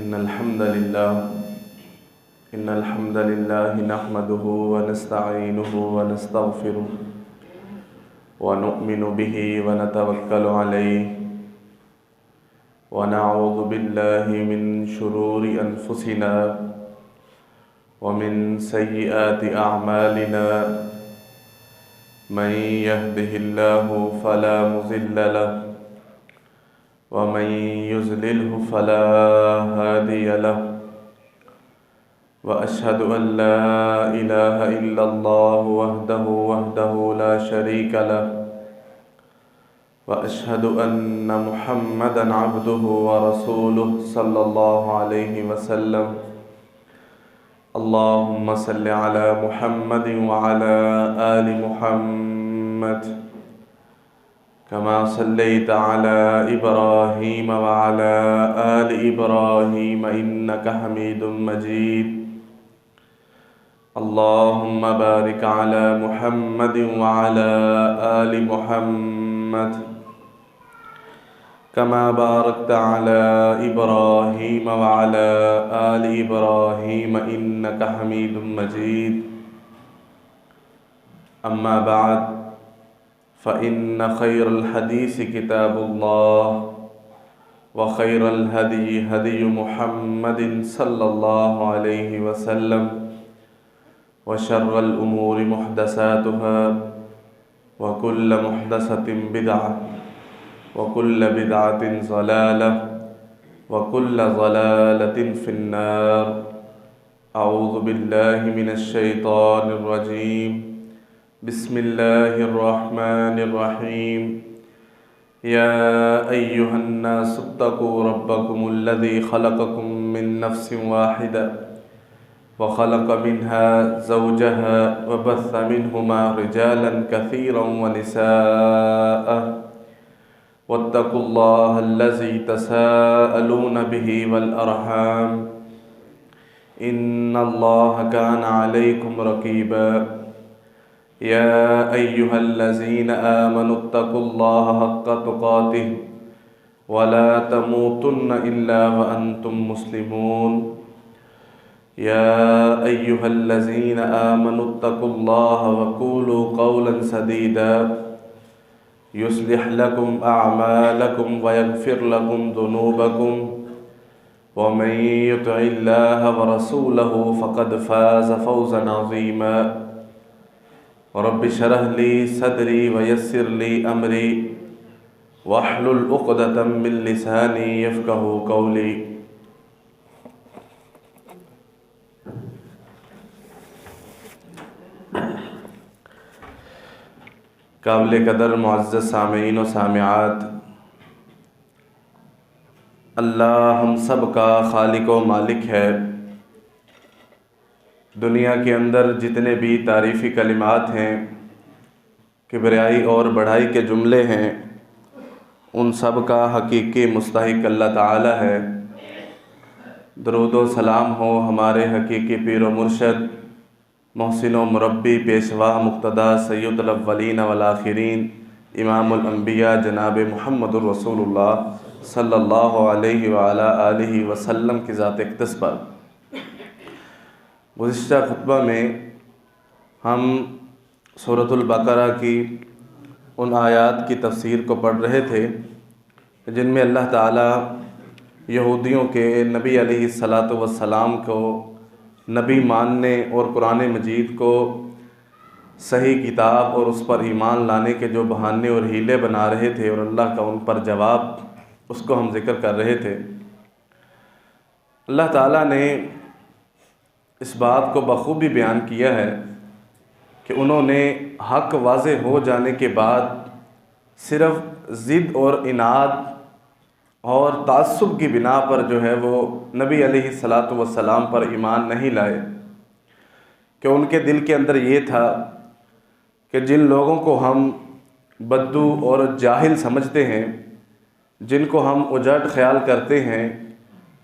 إن الحمد لله نحمده ونستعينه ونستغفره ونؤمن به ونتوكل عليه ونعوذ بالله من شرور أنفسنا ومن سيئات أعمالنا من يهده الله فلا مضل له ومن يضلله فلا هادي له وأشهد أن لا إله إلا الله وحده لا شريك له وأشهد أن محمدًا عبده ورسوله صلى الله عليه وسلم اللهم صل على محمد وعلى آل محمد كما صليت على إبراهيم وعلى آل إبراهيم إنك حميد مجيد اللهم بارك على محمد وعلى آل محمد كما باركت على إبراهيم وعلى آل إبراهيم إنك حميد مجيد أما بعد فإن خير الحديث كتاب الله وخير الهدي هدي محمد صلى الله عليه وسلم وشر الأمور محدثاتها وكل محدثة بدعة وكل بدعة ضلالة وكل ضلالة في النار أعوذ بالله من الشيطان الرجيم بسم الله الرحمن الرحيم يا أيها الناس اتقوا ربكم الذي خلقكم من نفس واحدة وخلق منها زوجها وبث منهما رجالا كثيرا ونساء واتقوا الله الذي تساءلون به والأرحام إن الله كان عليكم رقيبا يا أيها الذين آمنوا اتقوا الله حق تقاته ولا تموتن إلا وأنتم مسلمون يا أيها الذين آمنوا اتقوا الله وقولوا قولا سديدا يصلح لكم أعمالكم ويغفر لكم ذنوبكم ومن يطع الله ورسوله فقد فاز فوزا عظيما رب اشرح لي صدري ويسر لي أمري واحلل عقدة من لساني يفقهوا قولي قابل قدر معزز سامعین و سامعات، اللہ ہم سب کا خالق و مالک ہے۔ دنیا کے اندر جتنے بھی تعریفی کلمات ہیں، کبریائی اور بڑائی کے جملے ہیں، ان سب کا حقیقی مستحق اللہ تعالی ہے۔ درود و سلام ہو ہمارے حقیقی پیر و مرشد، محسن و مربی، پیشوا مقتدی، سید الاولین والآخرین، امام الانبیاء جناب محمد الرسول اللہ صلی اللہ علیہ وآلہ آلہ وسلم کی ذات اقدس پر۔ گزشتہ خطبہ میں ہم سورۃ البقرہ کی ان آیات کی تفسیر کو پڑھ رہے تھے جن میں اللہ تعالیٰ یہودیوں کے نبی علیہ السلام کو نبی ماننے اور قرآن مجید کو صحیح کتاب اور اس پر ایمان لانے کے جو بہانے اور ہیلے بنا رہے تھے، اور اللہ کا ان پر جواب، اس کو ہم ذکر کر رہے تھے۔ اللہ تعالیٰ نے اس بات کو بخوبی بیان کیا ہے کہ انہوں نے حق واضح ہو جانے کے بعد صرف ضد اور عناد اور تعصب کی بنا پر جو ہے وہ نبی علیہ السلام پر ایمان نہیں لائے، کہ ان کے دل کے اندر یہ تھا کہ جن لوگوں کو ہم بدو اور جاہل سمجھتے ہیں، جن کو ہم اجڑ خیال کرتے ہیں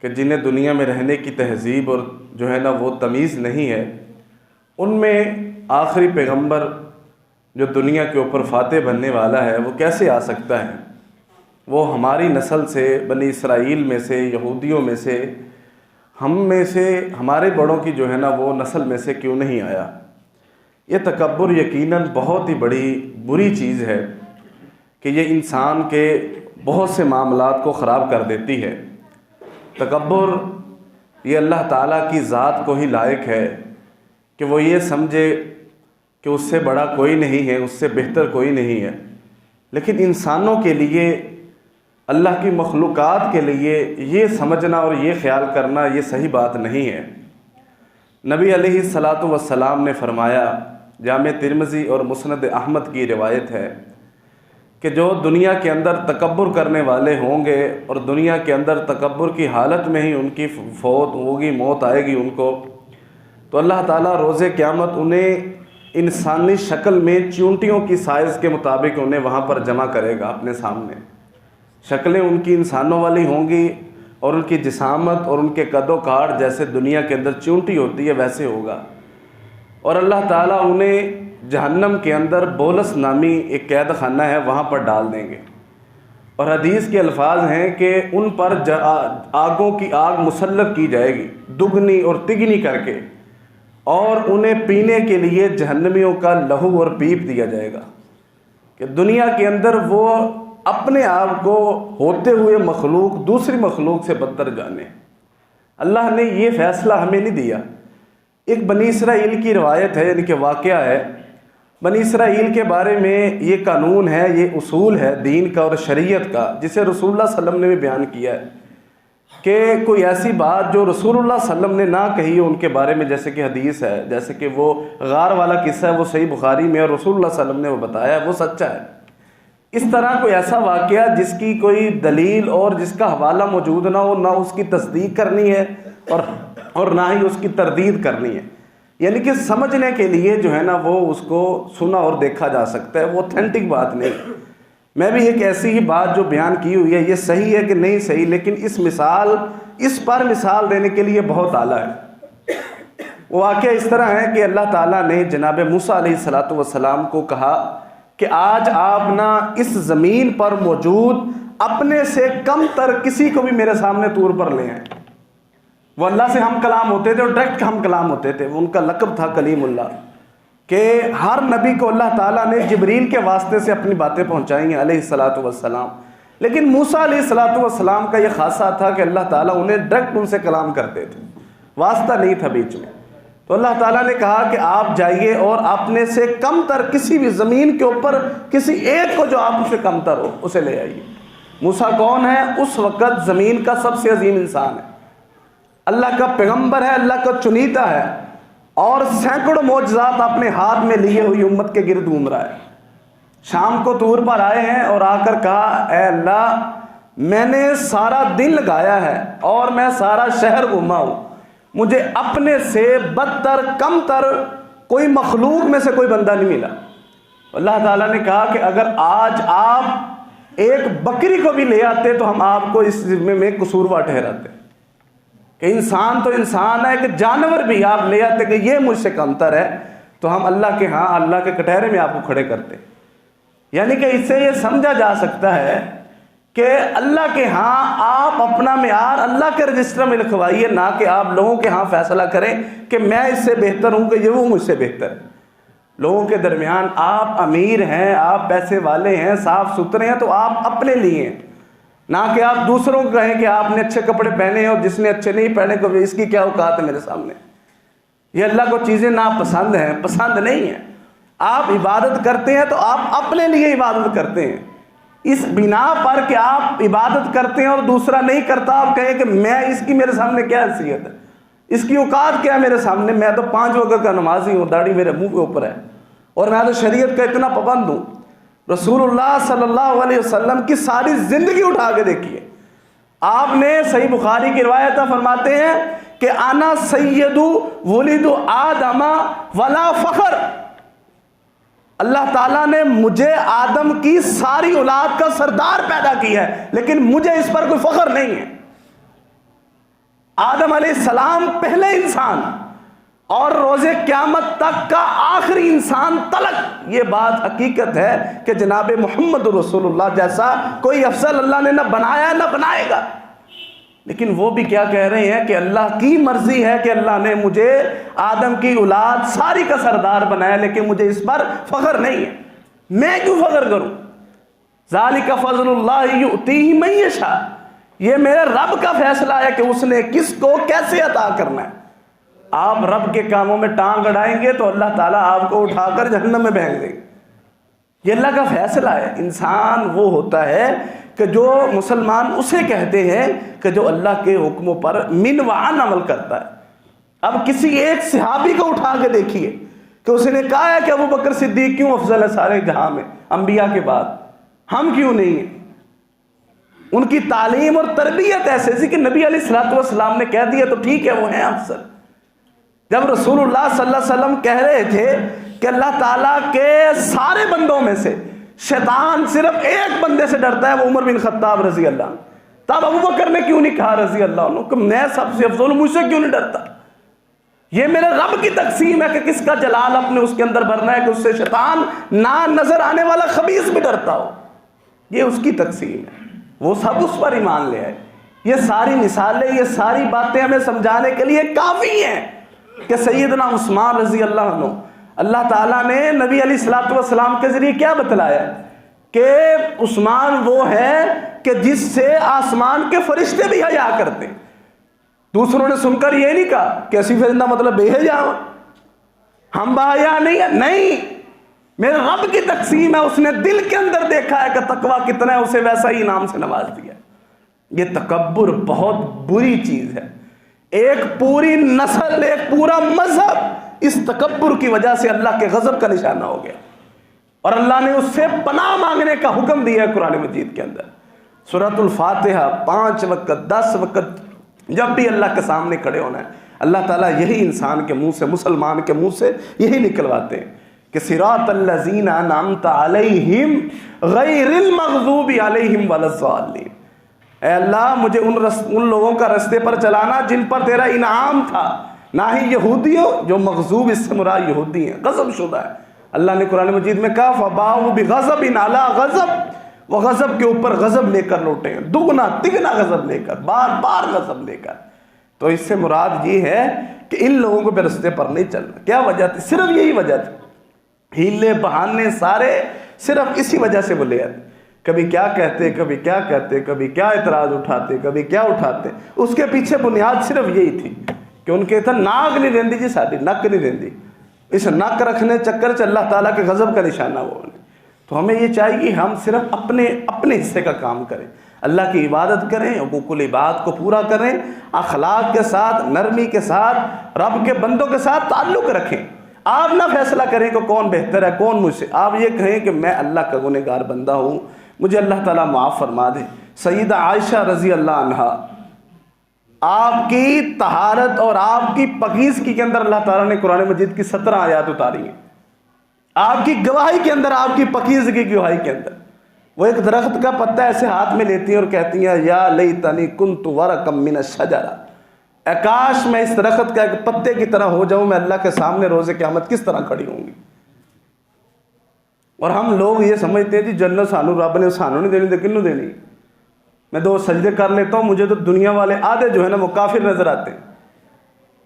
کہ جنہیں دنیا میں رہنے کی تہذیب اور جو ہے نا وہ تمیز نہیں ہے، ان میں آخری پیغمبر جو دنیا کے اوپر فاتح بننے والا ہے وہ کیسے آ سکتا ہے؟ وہ ہماری نسل سے، بنی اسرائیل میں سے، یہودیوں میں سے ہم میں سے ہمارے بڑوں کی جو ہے نا وہ نسل میں سے کیوں نہیں آیا؟ یہ تکبر یقیناً بہت ہی بڑی بری چیز ہے کہ یہ انسان کے بہت سے معاملات کو خراب کر دیتی ہے۔ تکبر یہ اللہ تعالیٰ کی ذات کو ہی لائق ہے کہ وہ یہ سمجھے کہ اس سے بڑا کوئی نہیں ہے، اس سے بہتر کوئی نہیں ہے۔ لیکن انسانوں کے لیے، اللہ کی مخلوقات کے لیے یہ سمجھنا اور یہ خیال کرنا یہ صحیح بات نہیں ہے۔ نبی علیہ الصلاۃ والسلام نے فرمایا، جامع ترمذی اور مسند احمد کی روایت ہے کہ جو دنیا کے اندر تکبر کرنے والے ہوں گے اور دنیا کے اندر تکبر کی حالت میں ہی ان کی فوت ہوگی، موت آئے گی ان کو، تو اللہ تعالیٰ روز قیامت انہیں انسانی شکل میں چیونٹیوں کی سائز کے مطابق انہیں وہاں پر جمع کرے گا اپنے سامنے۔ شکلیں ان کی انسانوں والی ہوں گی اور ان کی جسامت اور ان کے قد و کاٹ جیسے دنیا کے اندر چیونٹی ہوتی ہے ویسے ہوگا، اور اللہ تعالیٰ انہیں جہنم کے اندر بولس نامی ایک قید خانہ ہے وہاں پر ڈال دیں گے، اور حدیث کے الفاظ ہیں کہ ان پر آگوں کی آگ مسلط کی جائے گی دگنی اور تگنی کر کے، اور انہیں پینے کے لیے جہنمیوں کا لہو اور پیپ دیا جائے گا کہ دنیا کے اندر وہ اپنے آپ کو ہوتے ہوئے مخلوق دوسری مخلوق سے بدتر جانے۔ اللہ نے یہ فیصلہ ہمیں نہیں دیا۔ ایک بنی اسرائیل کی روایت ہے، یعنی کہ واقعہ ہے، بنی اسرائیل کے بارے میں یہ قانون ہے، یہ اصول ہے دین کا اور شریعت کا، جسے رسول اللہ صلی اللہ علیہ وسلم نے بھی بیان کیا ہے کہ کوئی ایسی بات جو رسول اللہ صلی اللہ علیہ وسلم نے نہ کہی ہو ان کے بارے میں، جیسے کہ حدیث ہے، جیسے کہ وہ غار والا قصہ ہے، وہ صحیح بخاری میں اور رسول اللہ صلی اللہ علیہ وسلم نے وہ بتایا ہے، وہ سچا ہے۔ اس طرح کوئی ایسا واقعہ جس کی کوئی دلیل اور جس کا حوالہ موجود نہ ہو، نہ اس کی تصدیق کرنی ہے اور نہ ہی اس کی تردید کرنی ہے، یعنی کہ سمجھنے کے لیے جو ہے نا وہ اس کو سنا اور دیکھا جا سکتا ہے، وہ اوتھینٹک بات نہیں۔ میں بھی ایک ایسی ہی بات جو بیان کی ہوئی ہے، یہ صحیح ہے کہ نہیں صحیح، لیکن اس پر مثال دینے کے لیے بہت اعلیٰ ہے۔ وہ واقعہ اس طرح ہے کہ اللہ تعالیٰ نے جناب موسیٰ علیہ الصلاۃ والسلام کو کہا کہ آج آپ نا اس زمین پر موجود اپنے سے کم تر کسی کو بھی میرے سامنے طور پر لے آئیں۔ وہ اللہ سے ہم کلام ہوتے تھے اور ڈائریکٹ ہم کلام ہوتے تھے، ان کا لقب تھا کلیم اللہ، کہ ہر نبی کو اللہ تعالیٰ نے جبریل کے واسطے سے اپنی باتیں پہنچائی ہیں علیہ الصلاۃ والسلام، لیکن موسیٰ علیہ الصلاۃ والسلام کا یہ خاصہ تھا کہ اللہ تعالیٰ انہیں ڈائریکٹ ان سے کلام کرتے تھے، واسطہ نہیں تھا بیچ میں۔ تو اللہ تعالیٰ نے کہا کہ آپ جائیے اور اپنے سے کم تر کسی بھی زمین کے اوپر کسی ایک کو جو آپ سے کم تر ہو اسے لے آئیے۔ موسیٰ کون ہے؟ اس وقت زمین کا سب سے عظیم انسان ہے، اللہ کا پیغمبر ہے، اللہ کا چنیتا ہے، اور سینکڑوں معجزات اپنے ہاتھ میں لیے ہوئی امت کے گرد گھوم رہا ہے۔ شام کو طور پر آئے ہیں اور آ کر کہا، اے اللہ میں نے سارا دن لگایا ہے اور میں سارا شہر گھوما ہوں، مجھے اپنے سے بدتر کم تر کوئی مخلوق میں سے کوئی بندہ نہیں ملا۔ اللہ تعالیٰ نے کہا کہ اگر آج آپ ایک بکری کو بھی لے آتے تو ہم آپ کو اس ذمے میں قصوروار ٹھہراتے، کہ انسان تو انسان ہے، کہ جانور بھی آپ لے آتے کہ یہ مجھ سے کمتر ہے تو ہم اللہ کے ہاں اللہ کے کٹہرے میں آپ کو کھڑے کرتے۔ یعنی کہ اس سے یہ سمجھا جا سکتا ہے کہ اللہ کے ہاں آپ اپنا معیار اللہ کے رجسٹر میں لکھوائیے، نہ کہ آپ لوگوں کے ہاں فیصلہ کریں کہ میں اس سے بہتر ہوں کہ یہ وہ مجھ سے بہتر ہے۔ لوگوں کے درمیان آپ امیر ہیں، آپ پیسے والے ہیں، صاف ستھرے ہیں، تو آپ اپنے لیے ہیں، نہ کہ آپ دوسروں کو کہیں کہ آپ نے اچھے کپڑے پہنے ہیں اور جس نے اچھے نہیں پہنے کو اس کی کیا اوقات ہے میرے سامنے۔ یہ اللہ کو چیزیں ناپسند ہیں، پسند نہیں ہیں۔ آپ عبادت کرتے ہیں تو آپ اپنے لیے عبادت کرتے ہیں، اس بنا پر کہ آپ عبادت کرتے ہیں اور دوسرا نہیں کرتا آپ کہیں کہ میں اس کی میرے سامنے کیا حیثیت ہے، اس کی اوقات کیا ہے میرے سامنے، میں تو 5 وقت کا نمازی ہوں، داڑھی میرے منہ کے اوپر ہے اور میں تو شریعت کا اتنا پابند ہوں۔ رسول اللہ صلی اللہ علیہ وسلم کی ساری زندگی اٹھا کے دیکھیے، آپ نے صحیح بخاری کی روایت فرماتے ہیں کہ انا سید ولد آدم ولا فخر، اللہ تعالیٰ نے مجھے آدم کی ساری اولاد کا سردار پیدا کیا ہے، لیکن مجھے اس پر کوئی فخر نہیں ہے۔ آدم علیہ السلام پہلے انسان اور روز قیامت تک کا آخری انسان تلک یہ بات حقیقت ہے کہ جناب محمد رسول اللہ جیسا کوئی افضل اللہ نے نہ بنایا نہ بنائے گا۔ لیکن وہ بھی کیا کہہ رہے ہیں کہ اللہ کی مرضی ہے کہ اللہ نے مجھے آدم کی اولاد ساری کا سردار بنایا، لیکن مجھے اس پر فخر نہیں ہے، میں کیوں فخر کروں؟ ذالک فضل اللہ یؤتیہ من یشاء، یہ میرے رب کا فیصلہ ہے کہ اس نے کس کو کیسے عطا کرنا ہے۔ آپ رب کے کاموں میں ٹانگ اڑائیں گے تو اللہ تعالیٰ آپ کو اٹھا کر جہنم میں پھینک دیں گے، یہ اللہ کا فیصلہ ہے۔ انسان وہ ہوتا ہے کہ جو مسلمان اسے کہتے ہیں کہ جو اللہ کے حکموں پر من وعن عمل کرتا ہے۔ اب کسی ایک صحابی کو اٹھا کے دیکھیے کہ اس نے کہا ہے کہ ابو بکر صدیق کیوں افضل ہے سارے جہاں میں انبیاء کے بعد، ہم کیوں نہیں ہیں؟ ان کی تعلیم اور تربیت ایسے تھی کہ نبی علیہ الصلوۃ والسلام نے کہہ دیا تو ٹھیک ہے وہ ہیں افضل۔ جب رسول اللہ صلی اللہ علیہ وسلم کہہ رہے تھے کہ اللہ تعالیٰ کے سارے بندوں میں سے شیطان صرف ایک بندے سے ڈرتا ہے، وہ عمر بن خطاب رضی اللہ عنہ، تب ابو بکر نے کیوں نہیں کہا رضی اللہ عنہ کہ میں سب سے افضل ہوں، مجھ سے کیوں نہیں ڈرتا؟ یہ میرے رب کی تقسیم ہے کہ کس کا جلال اپنے اس کے اندر بھرنا ہے کہ اس سے شیطان نہ نظر آنے والا خبیث بھی ڈرتا ہو، یہ اس کی تقسیم ہے، وہ سب اس پر ایمان لے آئے۔ یہ ساری مثالیں، یہ ساری باتیں ہمیں سمجھانے کے لیے کافی ہیں کہ سیدنا عثمان رضی اللہ عنہ، اللہ تعالیٰ نے نبی علیہ الصلوۃ والسلام کے ذریعے کیا بتلایا کہ عثمان وہ ہے کہ جس سے آسمان کے فرشتے بھی حیا کرتے ہیں۔ دوسروں نے سن کر یہ نہیں کہا کہ اسی فرندہ مطلب بے حیا ہم باحیا نہیں ہے، نہیں، میرے رب کی تقسیم ہے، اس نے دل کے اندر دیکھا ہے کہ تقویٰ کتنا ہے، اسے ویسا ہی انعام سے نواز دیا۔ یہ تکبر بہت بری چیز ہے، ایک پوری نسل، ایک پورا مذہب اس تکبر کی وجہ سے اللہ کے غضب کا نشانہ ہو گیا، اور اللہ نے اس سے پناہ مانگنے کا حکم دیا ہے قرآن مجید کے اندر۔ سورۃ الفاتحہ 5 وقت 10 وقت جب بھی اللہ کے سامنے کھڑے ہونا ہے، اللہ تعالیٰ یہی انسان کے منہ سے، مسلمان کے منہ سے یہی نکلواتے ہیں کہ صراط الذین انعمت علیہم غیر المغضوب علیہم ولا الضالین، اے اللہ مجھے ان لوگوں کا رستے پر چلانا جن پر تیرا انعام تھا، نہ ہی یہودیوں، جو مغضوب اس سے مراد یہودی ہیں، غضب شدہ ہے۔ اللہ نے قرآن مجید میں کہا فَبَاءُوا بِغَضَبٍ عَلَىٰ غَضَبٍ، وہ غضب کے اوپر غضب لے کر لوٹے ہیں، دگنا تگنا غضب لے کر، بار بار غضب لے کر۔ تو اس سے مراد یہ ہے کہ ان لوگوں کو بھی رستے پر نہیں چلنا۔ کیا وجہ تھی؟ صرف یہی وجہ تھی، ہیلے بہانے سارے صرف اسی وجہ سے وہ لے آتے، کبھی کیا کہتے، کبھی کیا کہتے، کبھی کیا اعتراض اٹھاتے، کبھی کیا اٹھاتے۔ اس کے پیچھے بنیاد صرف یہی تھی کہ ان کے تھا ناک نہیں رہندی جی، ساری نک نہیں رہندی، اس نک رکھنے چکر سے اللہ تعالیٰ کے غضب کا نشانہ وہ ہونے۔ تو ہمیں یہ چاہیے ہم صرف اپنے حصے کا کام کریں، اللہ کی عبادت کریں، حقوق العباد کو پورا کریں، اخلاق کے ساتھ، نرمی کے ساتھ، رب کے بندوں کے ساتھ تعلق رکھیں۔ آپ نہ فیصلہ کریں کہ کون بہتر ہے، کون مجھ سے، آپ یہ کہیں کہ میں اللہ کا گنہگار بندہ ہوں، مجھے اللہ تعالیٰ معاف فرما دے۔ سیدہ عائشہ رضی اللہ عنہا، آپ کی طہارت اور آپ کی پاکیزگی کے اندر اللہ تعالیٰ نے قرآن مجید کی 17 آیات اتاری ہیں، آپ کی گواہی کے اندر، آپ کی پاکیزگی کی گواہی کے اندر۔ وہ ایک درخت کا پتا ایسے ہاتھ میں لیتی ہیں اور کہتی ہیں یا لیتنی کنت ورقا من الشجرہ، اے کاش میں اس درخت کا ایک پتے کی طرح ہو جاؤں، میں اللہ کے سامنے روز قیامت کس طرح کھڑی ہوں گی۔ اور ہم لوگ یہ سمجھتے ہیں جی جنت سانو رب نے سانو نہیں دینی، کنوں دینی؟ میں 2 سجدے کر لیتا ہوں، مجھے تو دنیا والے آدھے جو ہے نا وہ کافر نظر آتے ہیں۔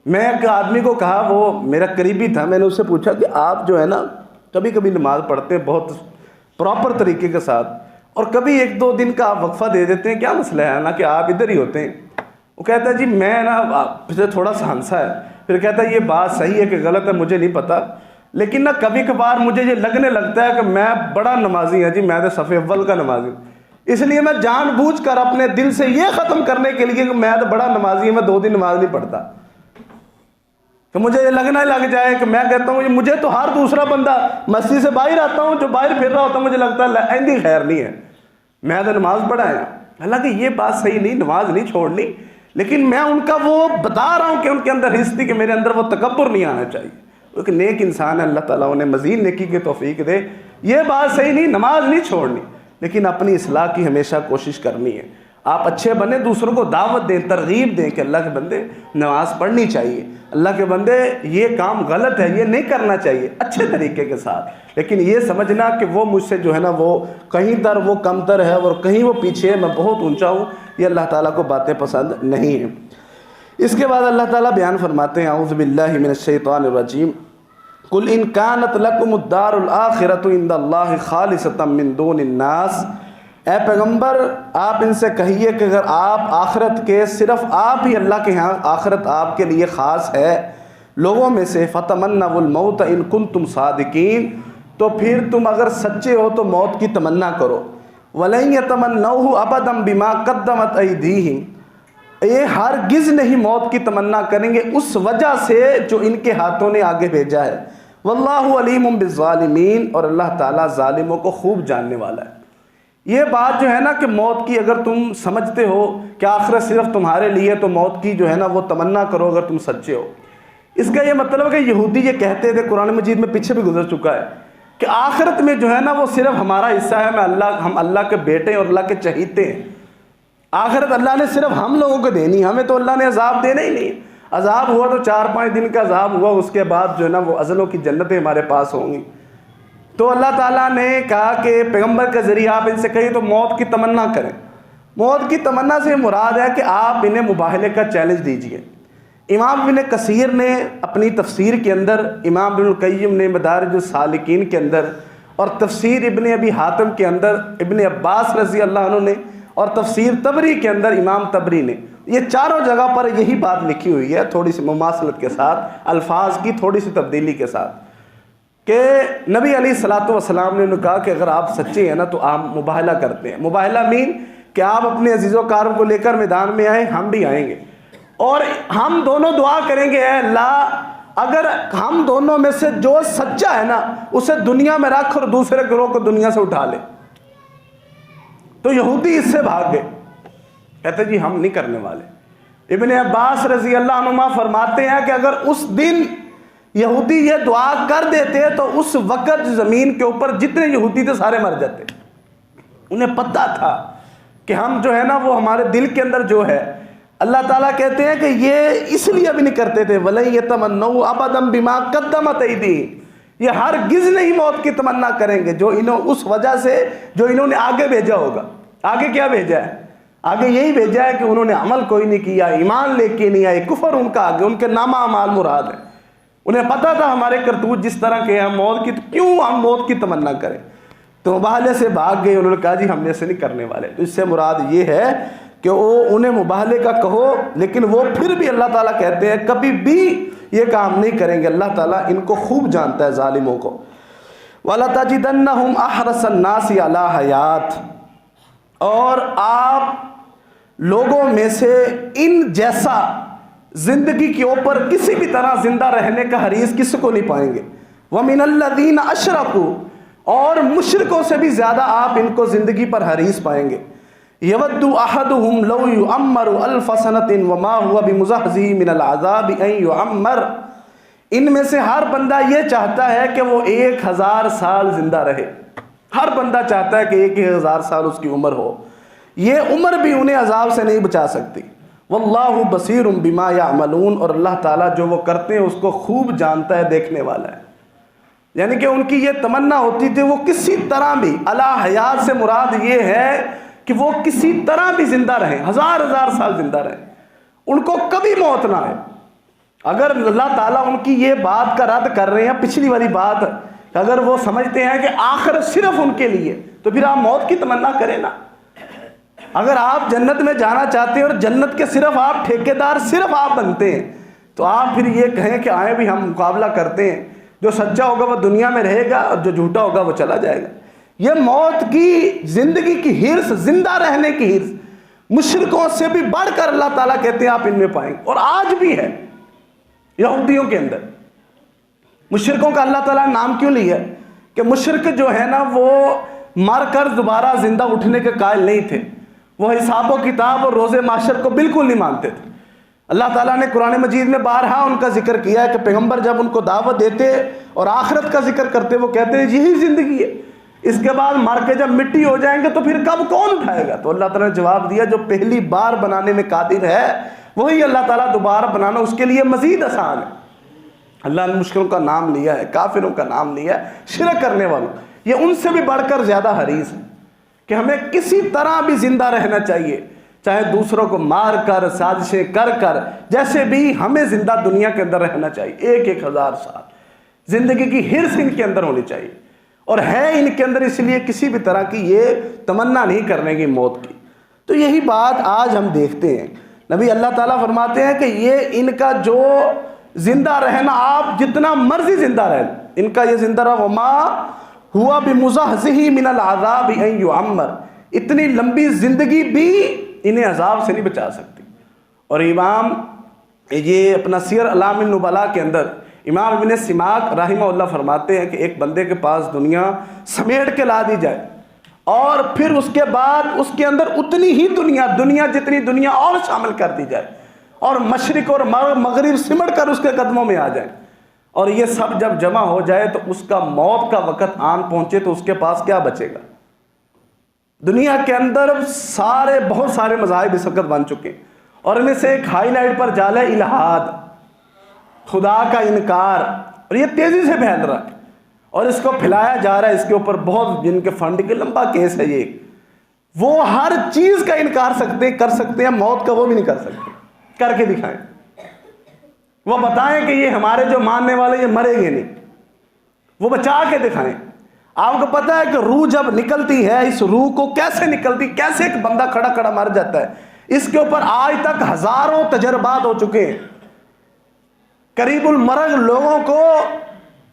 میں ایک آدمی کو کہا، وہ میرا قریبی تھا، میں نے اس سے پوچھا کہ آپ جو ہے نا کبھی کبھی نماز پڑھتے ہیں بہت پراپر طریقے کے ساتھ، اور کبھی 1-2 دن کا آپ وقفہ دے دیتے ہیں، کیا مسئلہ ہے نا کہ آپ ادھر ہی ہوتے ہیں؟ وہ کہتا ہے جی میں نا پھر تھوڑا سا ہنسا ہے، پھر کہتا ہے یہ بات صحیح ہے کہ غلط ہے مجھے نہیں پتا، لیکن نا کبھی کبھار مجھے یہ لگنے لگتا ہے کہ میں بڑا نمازی ہوں جی، میں تو صف اول کا نمازی ہوں، اس لیے میں جان بوجھ کر اپنے دل سے یہ ختم کرنے کے لیے کہ میں تو بڑا نمازی ہوں، میں 2 دن نماز نہیں پڑھتا، کہ مجھے یہ لگنا لگ جائے کہ میں کہتا ہوں مجھے تو ہر دوسرا بندہ مسجد سے باہر آتا ہوں جو باہر پھر رہا ہوتا ہے، مجھے لگتا ہے ایندی خیر نہیں ہے، میں تو نماز پڑھایا۔ حالانکہ یہ بات صحیح نہیں، نماز نہیں چھوڑنی، لیکن میں ان کا وہ بتا رہا ہوں کہ ان کے اندر حس تھی کہ میرے اندر وہ تکبر نہیں آنا چاہیے، ایک نیک انسان ہے، اللہ تعالیٰ انہیں مزید نیکی کی توفیق دے۔ یہ بات صحیح نہیں، نماز نہیں چھوڑنی، لیکن اپنی اصلاح کی ہمیشہ کوشش کرنی ہے۔ آپ اچھے بنے، دوسروں کو دعوت دیں، ترغیب دیں کہ اللہ کے بندے نماز پڑھنی چاہیے، اللہ کے بندے یہ کام غلط ہے، یہ نہیں کرنا چاہیے، اچھے طریقے کے ساتھ۔ لیکن یہ سمجھنا کہ وہ مجھ سے جو ہے نا وہ کہیں تر وہ کم تر ہے اور کہیں وہ پیچھے ہے، میں بہت اونچا ہوں، یہ اللہ تعالیٰ کو باتیں پسند نہیں ہیں۔ اس کے بعد اللہ تعالیٰ بیان فرماتے ہیں اعوذ باللہ من الشیطان الرجیم قل ان کانت لکم الدار الآخرۃ عند اللہ خالصۃ من دون الناس، اے پیغمبر آپ ان سے کہیے کہ اگر آپ آخرت کے صرف آپ ہی اللہ کے ہاں آخرت آپ کے لیے خاص ہے لوگوں میں سے، فتمنوا الموت ان کنتم صادقین، تو پھر تم اگر سچے ہو تو موت کی تمنا کرو، ولن یتمنوہ ابدا بما قدمت ایدیہم، یہ ہرگز نہیں موت کی تمنا کریں گے اس وجہ سے جو ان کے ہاتھوں نے آگے بھیجا ہے، واللہ علیم بالظالمین، اور اللہ تعالیٰ ظالموں کو خوب جاننے والا ہے۔ یہ بات جو ہے نا کہ موت کی اگر تم سمجھتے ہو کہ آخرت صرف تمہارے لیے، تو موت کی جو ہے نا وہ تمنا کرو اگر تم سچے ہو۔ اس کا یہ مطلب ہے کہ یہودی یہ کہتے تھے، قرآن مجید میں پیچھے بھی گزر چکا ہے، کہ آخرت میں جو ہے نا وہ صرف ہمارا حصہ ہے، ہم اللہ کے بیٹے ہیں اور اللہ کے چہیتے ہیں، آخرت اللہ نے صرف ہم لوگوں کو دینی، ہمیں تو اللہ نے عذاب دینا ہی نہیں، عذاب ہوا تو 4-5 دن کا عذاب ہوا، اس کے بعد جو ہے نا وہ ازلوں کی جنتیں ہمارے پاس ہوں گی۔ تو اللہ تعالیٰ نے کہا کہ پیغمبر کے ذریعے آپ ان سے کہیے تو موت کی تمنا کریں۔ موت کی تمنا سے مراد ہے کہ آپ انہیں مباہلے کا چیلنج دیجئے۔ امام ابن کثیر نے اپنی تفسیر کے اندر، امام ابن القیم نے مدارج السالکین کے اندر، اور تفسیر ابن ابی حاتم کے اندر ابن عباس رضی اللہ عنہ نے، اور تفسیر تبری کے اندر امام تبری نے، یہ چاروں جگہ پر یہی بات لکھی ہوئی ہے، تھوڑی سی مماثلت کے ساتھ، الفاظ کی تھوڑی سی تبدیلی کے ساتھ، کہ نبی علیہ الصلوۃ والسلام نے کہا کہ اگر آپ سچے ہیں نا تو آپ مباہلہ کرتے ہیں۔ مباہلہ مین کہ آپ اپنے عزیز و کارم کو لے کر میدان میں آئیں، ہم بھی آئیں گے، اور ہم دونوں دعا کریں گے، اے اللہ اگر ہم دونوں میں سے جو سچا ہے نا اسے دنیا میں رکھ اور دوسرے گروہ کو دنیا سے اٹھا لے۔ تو یہودی اس سے بھاگ گئے، کہتے جی ہم نہیں کرنے والے۔ ابن عباس رضی اللہ عنہ فرماتے ہیں کہ اگر اس دن یہودی یہ دعا کر دیتے تو اس وقت زمین کے اوپر جتنے یہودی تھے سارے مر جاتے۔ انہیں پتہ تھا کہ ہم جو ہے نا وہ ہمارے دل کے اندر جو ہے، اللہ تعالیٰ کہتے ہیں کہ یہ اس لیے بھی نہیں کرتے تھے، وَلَن يَتَمَنَّوْا أَبَدًا بِمَا قَدَّمَتْ أَيْدِيهِمْ، یہ ہرگز نہیں موت کی تمنا کریں گے جو اس وجہ سے جو انہوں نے آگے بھیجا ہوگا۔ آگے کیا بھیجا ہے؟ آگے یہی بھیجا ہے کہ انہوں نے عمل کوئی نہیں کیا، ایمان لے کے نہیں آئے، کفر ان کا آگے، ان کے نامہ اعمال مراد ہے۔ انہیں پتہ تھا ہمارے کرتوت جس طرح کے ہیں موت کی، تو کیوں ہم موت کی تمنا کریں؟ تو مباہلے سے بھاگ گئے، انہوں نے کہا جی ہم ایسے نہیں کرنے والے۔ تو اس سے مراد یہ ہے کہ وہ انہیں مباہلے کا کہو، لیکن وہ پھر بھی اللہ تعالیٰ کہتے ہیں کبھی بھی یہ کام نہیں کریں گے، اللہ تعالیٰ ان کو خوب جانتا ہے ظالموں کو۔ وَلَتَجِدَنَّهُمْ أَحْرَصَ النَّاسِ عَلَىٰ حَيَاتٍ، اور آپ لوگوں میں سے ان جیسا زندگی کے اوپر کسی بھی طرح زندہ رہنے کا حریص کسی کو نہیں پائیں گے۔ وَمِنَ الَّذِينَ أَشْرَكُوا، اور مشرکوں سے بھی زیادہ آپ ان کو زندگی پر حریص پائیں گے۔ يَوَدُّ أَحَدُهُمْ لَوْ يُعَمَّرُ أَلْفَ سَنَةٍ وَمَا هُوَ بِمُزَحْزِحِهِ مِنَ الْعَذَابِ أَن يُعَمَّرَ، ان میں سے ہر بندہ یہ چاہتا ہے کہ وہ 1000 سال زندہ رہے، ہر بندہ چاہتا ہے کہ 1000 سال اس کی عمر ہو، یہ عمر بھی انہیں عذاب سے نہیں بچا سکتی۔ واللہ بصیر بما یعملون، اور اللہ تعالیٰ جو وہ کرتے ہیں اس کو خوب جانتا ہے، دیکھنے والا ہے۔ یعنی کہ ان کی یہ تمنا ہوتی تھی وہ کسی طرح بھی، علی حیات سے مراد یہ ہے کہ وہ کسی طرح بھی زندہ رہیں، 1000 سال زندہ رہیں، ان کو کبھی موت نہ آئے۔ اگر اللہ تعالیٰ ان کی یہ بات کا رد کر رہے ہیں، پچھلی والی بات، اگر وہ سمجھتے ہیں کہ آخرت صرف ان کے لیے، تو پھر آپ موت کی تمنا کریں نا۔ اگر آپ جنت میں جانا چاہتے ہیں اور جنت کے صرف آپ ٹھیکیدار صرف آپ بنتے ہیں، تو آپ پھر یہ کہیں کہ آئیں بھی ہم مقابلہ کرتے ہیں، جو سچا ہوگا وہ دنیا میں رہے گا اور جو جھوٹا ہوگا وہ چلا جائے گا۔ یہ موت کی، زندگی کی ہرس، زندہ رہنے کی ہرس مشرکوں سے بھی بڑھ کر اللہ تعالیٰ کہتے ہیں آپ ان میں پائیں گے، اور آج بھی ہے یہودیوں کے اندر۔ مشرکوں کا اللہ تعالیٰ نے نام کیوں لیا؟ کہ مشرک جو ہے نا وہ مر کر دوبارہ زندہ اٹھنے کے قائل نہیں تھے، وہ حساب و کتاب اور روز معاشر کو بالکل نہیں مانتے تھے۔ اللہ تعالیٰ نے قرآن مجید میں بارہا ان کا ذکر کیا ہے کہ پیغمبر جب ان کو دعوت دیتے اور آخرت کا ذکر کرتے وہ کہتے ہیں یہی زندگی ہے، اس کے بعد مر کے جب مٹی ہو جائیں گے تو پھر کب کون اٹھائے گا؟ تو اللہ تعالیٰ نے جواب دیا جو پہلی بار بنانے میں قادر ہے وہی اللہ تعالیٰ دوبارہ بنانا اس کے لیے مزید آسان ہے۔ اللہ نے مشکلوں کا نام لیا ہے، کافروں کا نام لیا ہے، شرک کرنے والوں، یہ ان سے بھی بڑھ کر زیادہ حریص ہے کہ ہمیں کسی طرح بھی زندہ رہنا چاہیے، چاہے دوسروں کو مار کر، سازشیں کر کر، جیسے بھی ہمیں زندہ دنیا کے اندر رہنا چاہیے۔ 1000 سال زندگی کی حرص ان کے اندر ہونی چاہیے، اور ہے ان کے اندر، اس لیے کسی بھی طرح کی یہ تمنا نہیں کرنے کی موت کی۔ تو یہی بات آج ہم دیکھتے ہیں، نبی اللہ تعالیٰ فرماتے ہیں کہ یہ ان کا جو زندہ رہنا، آپ جتنا مرضی زندہ رہیں، ان کا یہ زندہ رہا، وما ہوا بمزحزحہ من العذاب ان یعمر، اتنی لمبی زندگی بھی انہیں عذاب سے نہیں بچا سکتی۔ اور امام یہ اپنا سیر اعلام النبلاء کے اندر امام ابن سماک رحمہ اللہ فرماتے ہیں کہ ایک بندے کے پاس دنیا سمیٹ کے لا دی جائے، اور پھر اس کے بعد اس کے اندر اتنی ہی دنیا جتنی دنیا اور شامل کر دی جائے، اور مشرق اور مغرب سمٹ کر اس کے قدموں میں آ جائیں، اور یہ سب جب جمع ہو جائے تو اس کا موت کا وقت آن پہنچے تو اس کے پاس کیا بچے گا؟ دنیا کے اندر بہت سارے مذاہب اس وقت بن چکے ہیں، اور ان میں سے ایک ہائی لائٹ پر جال ہے الہاد، خدا کا انکار، اور یہ تیزی سے پھیل رہا ہے اور اس کو پھیلایا جا رہا ہے۔ اس کے اوپر بہت جن کے فنڈ کے لمبا کیس ہے، یہ وہ ہر چیز کا انکار کر سکتے ہیں، موت کا وہ بھی نہیں کر سکتے، کر کے دکھائیں، وہ بتائیں کہ یہ ہمارے جو ماننے والے یہ مریں گے نہیں، وہ بچا کے دکھائیں۔ آپ کو پتہ ہے کہ روح جب نکلتی ہے، اس روح کو کیسے نکلتی، کیسے ایک بندہ کھڑا مر جاتا ہے، اس کے اوپر آج تک ہزاروں تجربات ہو چکے ہیں۔ قریب المرگ لوگوں کو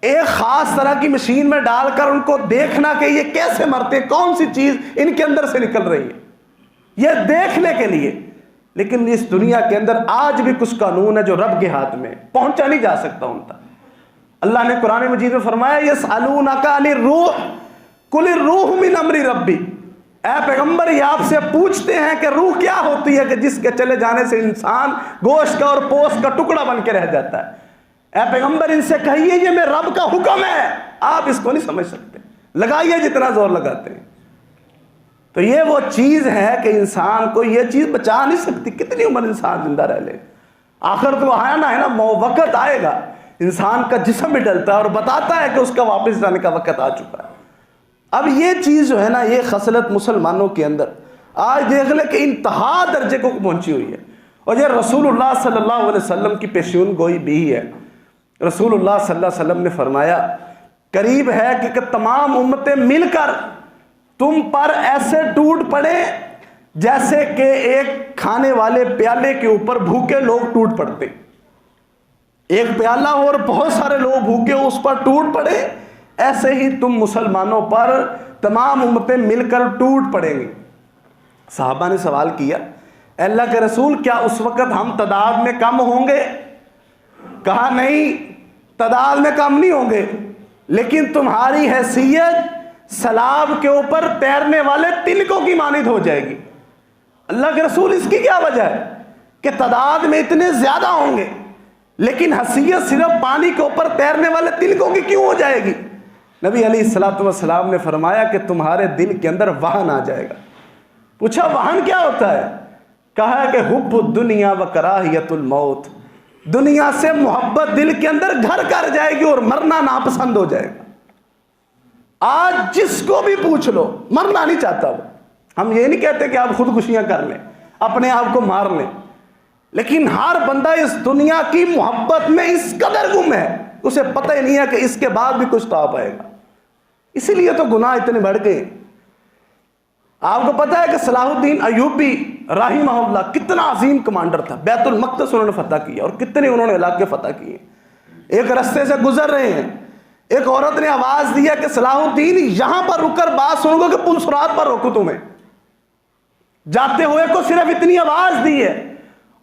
ایک خاص طرح کی مشین میں ڈال کر ان کو دیکھنا کہ یہ کیسے مرتے، کون سی چیز ان کے اندر سے نکل رہی ہے، یہ دیکھنے کے لیے۔ لیکن اس دنیا کے اندر آج بھی کچھ قانون ہے جو رب کے ہاتھ میں پہنچا نہیں جا سکتا ان تک۔ اللہ نے قرآن مجید میں فرمایا یسألونک عن الروح قل الروح من امر ربی، اے پیغمبر یہ آپ سے پوچھتے ہیں کہ روح کیا ہوتی ہے کہ جس کے چلے جانے سے انسان گوشت کا اور پوست کا ٹکڑا بن کے رہ جاتا ہے۔ اے پیغمبر ان سے کہیے یہ میرے رب کا حکم ہے، آپ اس کو نہیں سمجھ سکتے، لگائیے جتنا زور لگاتے ہیں۔ تو یہ وہ چیز ہے کہ انسان کو یہ چیز بچا نہیں سکتی، کتنی عمر انسان زندہ رہ لے، آخر تو آنا ہے نا، وقت آئے گا، انسان کا جسم بھی ڈلتا ہے اور بتاتا ہے کہ اس کا واپس جانے کا وقت آ چکا ہے۔ اب یہ چیز جو ہے نا، یہ خصلت مسلمانوں کے اندر آج دیکھ لیں کہ انتہا درجے کو پہنچی ہوئی ہے، اور یہ رسول اللہ صلی اللہ علیہ وسلم کی پیشین گوئی بھی ہے۔ رسول اللہ صلی اللہ علیہ وسلم نے فرمایا قریب ہے کہ تمام امتیں مل کر تم پر ایسے ٹوٹ پڑے جیسے کہ ایک کھانے والے پیالے کے اوپر بھوکے لوگ ٹوٹ پڑتے، ایک پیالہ اور بہت سارے لوگ بھوکے اس پر ٹوٹ پڑے، ایسے ہی تم مسلمانوں پر تمام امتیں مل کر ٹوٹ پڑیں گی۔ صحابہ نے سوال کیا اے اللہ کے رسول کیا اس وقت ہم تعداد میں کم ہوں گے؟ کہا نہیں، تعداد میں کم نہیں ہوں گے، لیکن تمہاری حیثیت سیلاب کے اوپر تیرنے والے تنکوں کی مانند ہو جائے گی۔ اللہ کے رسول اس کی کیا وجہ ہے کہ تعداد میں اتنے زیادہ ہوں گے لیکن حیثیت صرف پانی کے اوپر تیرنے والے تنکوں کی کیوں ہو جائے گی؟ نبی علیہ الصلوۃ والسلام نے فرمایا کہ تمہارے دل کے اندر وہن آ جائے گا۔ پوچھا وہن کیا ہوتا ہے؟ کہا کہ حب الدنیا و کراہیت الموت، دنیا سے محبت دل کے اندر گھر کر جائے گی اور مرنا ناپسند ہو جائے گا۔ آج جس کو بھی پوچھ لو مرنا نہیں چاہتا وہ۔ ہم یہ نہیں کہتے کہ آپ خودکشیاں کر لیں، اپنے آپ کو مار لیں، لیکن ہر بندہ اس دنیا کی محبت میں اس قدر گم ہے، اسے پتہ ہی نہیں ہے کہ اس کے بعد بھی کچھ تو آ پائے گا۔ اسی لیے تو گناہ اتنے بڑھ گئے۔ آپ کو پتہ ہے کہ صلاح الدین ایوبی رحمہ اللہ کتنا عظیم کمانڈر تھا، بیت المقدس انہوں نے فتح کیا اور کتنے انہوں نے علاقے فتح کیے۔ ایک رستے سے گزر رہے ہیں، ایک عورت نے آواز دیا کہ صلاح الدین یہاں پر رک کر بات سنو گے کہ پل صراط پر روکو تمہیں۔ جاتے ہوئے کو صرف اتنی آواز دی ہے،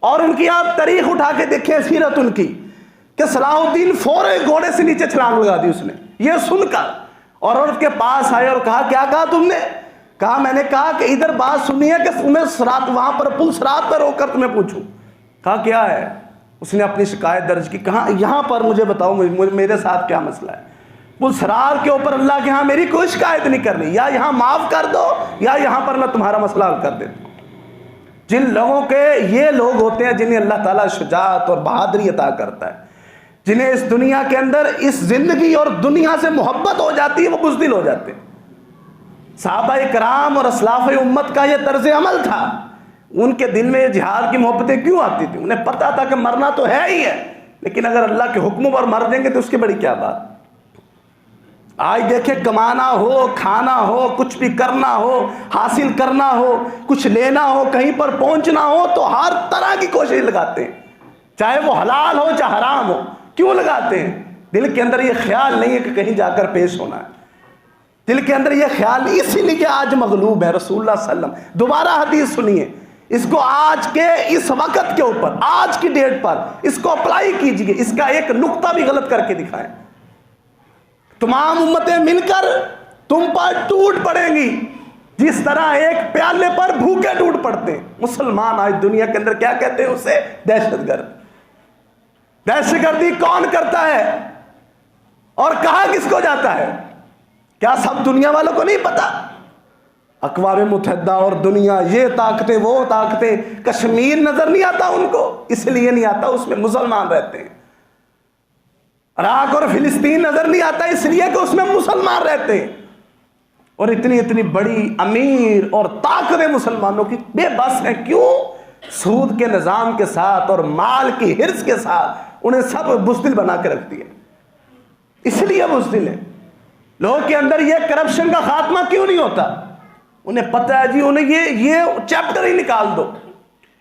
اور ان کی آپ تاریخ اٹھا کے دیکھیں سیرت ان کی، کہ صلاح الدین فوراً گھوڑے سے نیچے چھلانگ لگا دی اس نے یہ سن کر، اور عورت کے پاس آئے اور کہا کیا کہا تم نے؟ کہا میں نے کہا کہ ادھر بات سنی ہے کہ تمہیں صراط وہاں پر پل صراط پر روک کر تمہیں پوچھوں۔ کہا کیا ہے؟ اس نے اپنی شکایت درج کی، کہا یہاں پر مجھے بتاؤ میرے ساتھ کیا مسئلہ ہے۔ پلسرار کے اوپر اللہ کے ہاں میری کوئی شکایت نہیں کرنی، یا یہاں معاف کر دو یا یہاں پر میں تمہارا مسئلہ حل کر دیتا ہوں۔ جن لوگوں کے یہ لوگ ہوتے ہیں جنہیں اللہ تعالیٰ شجاعت اور بہادری عطا کرتا ہے، جنہیں اس دنیا کے اندر اس زندگی اور دنیا سے محبت ہو جاتی ہے، وہ بزدل ہو جاتے ہیں۔ صحابہ کرام اور اسلاف امت کا یہ طرز عمل تھا۔ ان کے دل میں جہاد کی محبتیں کیوں آتی تھی؟ انہیں پتا تھا کہ مرنا تو ہے ہی ہے، لیکن اگر اللہ کے حکموں پر مر دیں گے تو اس کی بڑی کیا بات۔ آج دیکھیں، کمانا ہو، کھانا ہو، کچھ بھی کرنا ہو، حاصل کرنا ہو، کچھ لینا ہو، کہیں پر پہنچنا ہو تو ہر طرح کی کوشش لگاتے ہیں، چاہے وہ حلال ہو چاہے حرام ہو۔ کیوں لگاتے ہیں؟ دل کے اندر یہ خیال نہیں ہے کہ کہیں جا کر پیش ہونا ہے، دل کے اندر یہ خیال نہیں، اسی لیے آج مغلوب ہے رسول اللہ صلی اللہ علیہ وسلم۔ دوبارہ حدیث سنیے، اس کو آج کے اس وقت کے اوپر، آج کی ڈیٹ پر اس کو اپلائی کیجئے، اس کا ایک نقطہ بھی غلط کر کے دکھائیں۔ تمام امتیں مل کر تم پر ٹوٹ پڑیں گی جس طرح ایک پیالے پر بھوکے ٹوٹ پڑتے ہیں۔ مسلمان آج دنیا کے اندر کیا کہتے ہیں اسے؟ دہشت گرد۔ دہشت گردی کون کرتا ہے اور کہاں کس کو جاتا ہے؟ کیا سب دنیا والوں کو نہیں پتا؟ اقوام متحدہ اور دنیا، یہ طاقتیں وہ طاقتیں، کشمیر نظر نہیں آتا ان کو، اس لیے نہیں آتا اس میں مسلمان رہتے ہیں۔ عراق اور فلسطین نظر نہیں آتا اس لیے کہ اس میں مسلمان رہتے ہیں۔ اور اتنی بڑی امیر اور طاقتیں مسلمانوں کی بے بس ہیں، کیوں؟ سود کے نظام کے ساتھ اور مال کی حرص کے ساتھ انہیں سب بزدل بنا کے رکھ دیا، اس لیے بزدل ہے۔ لوگوں کے اندر یہ کرپشن کا خاتمہ کیوں نہیں ہوتا؟ انہیں پتہ ہے جی، انہیں یہ چیپٹر ہی نکال دو،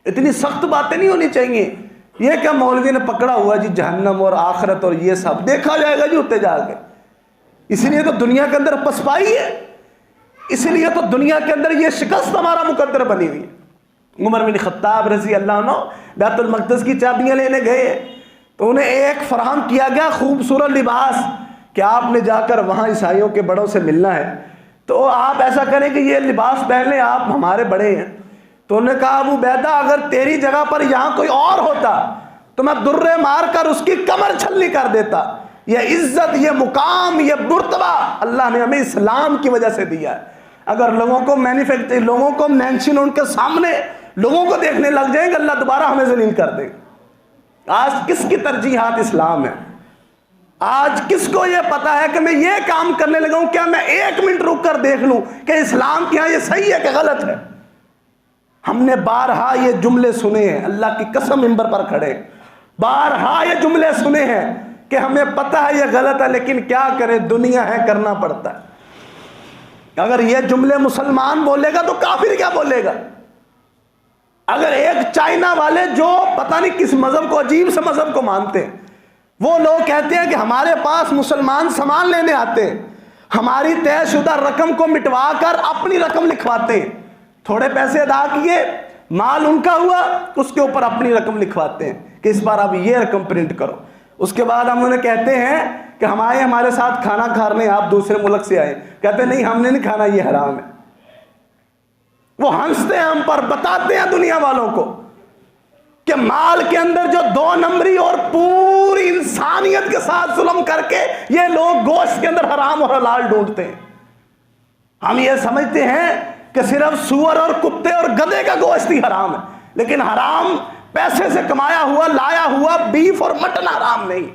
اتنی سخت باتیں نہیں ہونی چاہیے۔ یہ کیا مولوی نے پکڑا ہوا جی جہنم اور آخرت اور یہ سب دیکھا جائے گا جی ہوتے جا کے۔ اس لیے تو دنیا کے اندر پسپائی ہے، اس لیے تو دنیا کے اندر یہ شکست ہمارا مقدر بنی ہوئی ہے۔ عمر بن خطاب رضی اللہ عنہ بیت المقدس کی چابیاں لینے گئے تو انہیں ایک فراہم کیا گیا خوبصورت لباس کہ آپ نے جا کر وہاں عیسائیوں کے بڑوں سے ملنا ہے، تو آپ ایسا کریں کہ یہ لباس پہن لیں، آپ ہمارے بڑے ہیں۔ تو انہوں نے کہا ابو عبیدہ اگر تیری جگہ پر یہاں کوئی اور ہوتا تو میں درے مار کر اس کی کمر چھلنی کر دیتا۔ یہ عزت، یہ مقام، یہ مرتبہ اللہ نے ہمیں اسلام کی وجہ سے دیا ہے۔ اگر لوگوں کو مینشن ان کے سامنے لوگوں کو دیکھنے لگ جائیں گے، اللہ دوبارہ ہمیں ذلیل کر دے گا۔ آج کس کی ترجیحات اسلام ہے؟ آج کس کو یہ پتا ہے کہ میں یہ کام کرنے لگا ہوں، کیا میں ایک منٹ رک کر دیکھ لوں کہ اسلام کے ہاں یہ صحیح ہے کہ غلط ہے؟ ہم نے بارہا یہ جملے سنے ہیں، اللہ کی قسم منبر پر کھڑے بارہا یہ جملے سنے ہیں کہ ہمیں پتہ ہے یہ غلط ہے، لیکن کیا کریں، دنیا ہے، کرنا پڑتا ہے۔ اگر یہ جملے مسلمان بولے گا تو کافر کیا بولے گا؟ اگر ایک چائنا والے جو پتہ نہیں کس مذہب کو، عجیب سے مذہب کو مانتے ہیں، وہ لوگ کہتے ہیں کہ ہمارے پاس مسلمان سامان لینے آتے ہیں، ہماری طے شدہ رقم کو مٹوا کر اپنی رقم لکھواتے ہیں، تھوڑے پیسے ادا کیے، مال ان کا ہوا، اس کے اوپر اپنی رقم لکھواتے ہیں کہ اس بار اب یہ رقم پرنٹ کرو۔ اس کے بعد ہم انہیں کہتے ہیں کہ ہمارے ساتھ کھانا کھانے، آپ دوسرے ملک سے آئے، کہتے ہیں نہیں ہم نے نہیں کھانا، یہ حرام ہے۔ وہ ہنستے ہیں ہم پر، بتاتے ہیں دنیا والوں کو کہ مال کے اندر جو 2 نمبری اور پوری انسانیت کے ساتھ ظلم کر کے یہ لوگ گوشت کے اندر حرام اور حلال ڈھونڈتے ہیں۔ ہم یہ سمجھتے ہیں کہ صرف سور اور کتے اور گدھے کا گوشت ہی حرام ہے، لیکن حرام پیسے سے کمایا ہوا، لایا ہوا بیف اور مٹن حرام نہیں۔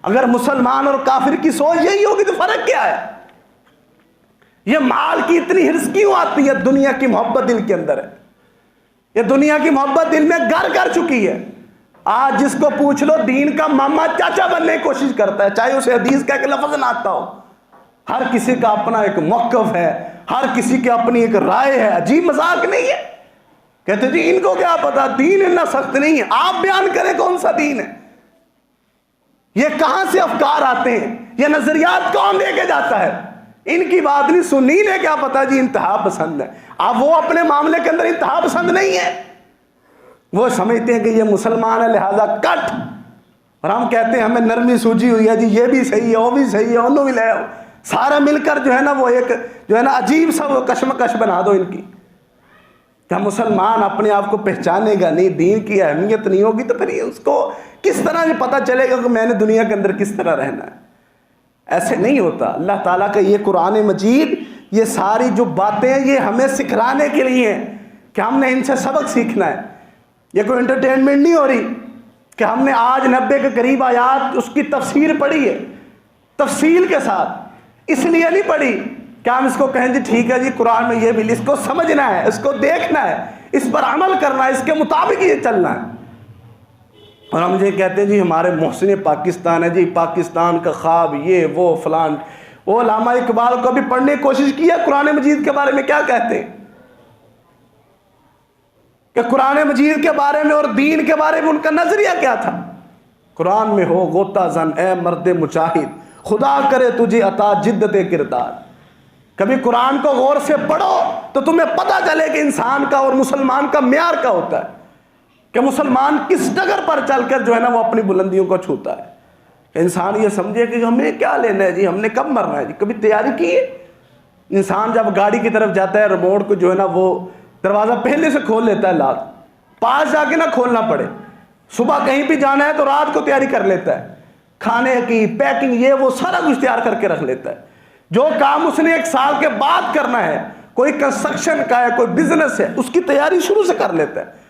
اگر مسلمان اور کافر کی سوچ یہی ہوگی تو فرق کیا ہے؟ یہ مال کی اتنی حرص کیوں آتی ہے؟ دنیا کی محبت دل کے اندر ہے، یہ دنیا کی محبت دل میں گھر کر چکی ہے۔ آج جس کو پوچھ لو دین کا ماما چاچا بننے کی کوشش کرتا ہے، چاہے اسے حدیث کا ایک لفظ نہ آتا ہو۔ ہر کسی کا اپنا ایک موقف ہے، ہر کسی کی اپنی ایک رائے ہے، عجیب مذاق نہیں ہے۔ کہتے جی ان کو کیا پتا، دین اتنا سخت نہیں ہے۔ آپ بیان کریں کون سا دین ہے؟ یہ کہاں سے افکار آتے ہیں؟ یہ نظریات کون دے کے جاتا ہے؟ ان کی بات نہیں سنی نے کیا پتا جی انتہا پسند ہے۔ اب وہ اپنے معاملے کے اندر انتہا پسند نہیں ہے، وہ سمجھتے ہیں کہ یہ مسلمان ہے لہذا کٹ، اور ہم کہتے ہیں ہمیں نرمی سوجی ہوئی ہے جی، یہ بھی صحیح ہے وہ بھی صحیح ہے انہوں بھی لے آؤ، سارا مل کر جو ہے نا وہ ایک جو ہے نا عجیب سا وہ کشمکش بنا دو ان کی۔ کیا مسلمان اپنے آپ کو پہچانے گا نہیں، دین کی اہمیت نہیں ہوگی تو پھر اس کو کس طرح پتہ چلے گا کہ میں نے دنیا کے اندر کس طرح رہنا ہے؟ ایسے نہیں ہوتا. اللہ تعالیٰ کا یہ قرآن مجید، یہ ساری جو باتیں ہیں یہ ہمیں سکھلانے کے لیے ہیں کہ ہم نے ان سے سبق سیکھنا ہے. یہ کوئی انٹرٹینمنٹ نہیں ہو رہی کہ ہم نے آج 90 کے قریب آیات اس کی تفسیر پڑھی ہے تفصیل کے ساتھ. اس لیے نہیں پڑھی کہ ہم اس کو کہیں جی ٹھیک ہے جی قرآن میں یہ بھی، اس کو سمجھنا ہے، اس کو دیکھنا ہے، اس پر عمل کرنا ہے، اس کے مطابق یہ چلنا ہے. اور ہم یہ کہتے ہیں جی ہمارے محسن پاکستان ہے جی، پاکستان کا خواب یہ وہ فلان. وہ علامہ اقبال کو بھی پڑھنے کی کوشش کی ہے قرآن مجید کے بارے میں کیا کہتے ہیں کہ قرآن مجید کے بارے میں اور دین کے بارے میں ان کا نظریہ کیا تھا. قرآن میں ہو غوطہ زن اے مرد مجاہد، خدا کرے تجھے عطا جدت کردار. کبھی قرآن کو غور سے پڑھو تو تمہیں پتہ چلے کہ انسان کا اور مسلمان کا معیار کیا ہوتا ہے، کہ مسلمان کس ڈگر پر چل کر جو ہے نا وہ اپنی بلندیوں کو چھوتا ہے. انسان یہ سمجھے کہ ہمیں کیا لینا ہے جی، ہم نے کب مرنا ہے جی. کبھی تیاری کی ہے؟ انسان جب گاڑی کی طرف جاتا ہے ریموٹ کو جو ہے نا وہ دروازہ پہلے سے کھول لیتا ہے، لاک پاس جا کے نہ کھولنا پڑے. صبح کہیں بھی جانا ہے تو رات کو تیاری کر لیتا ہے، کھانے کی پیکنگ یہ وہ سارا کچھ تیار کر کے رکھ لیتا ہے. جو کام اس نے 1 سال کے بعد کرنا ہے، کوئی کنسٹرکشن کا ہے، کوئی بزنس ہے، اس کی تیاری شروع سے کر لیتا ہے.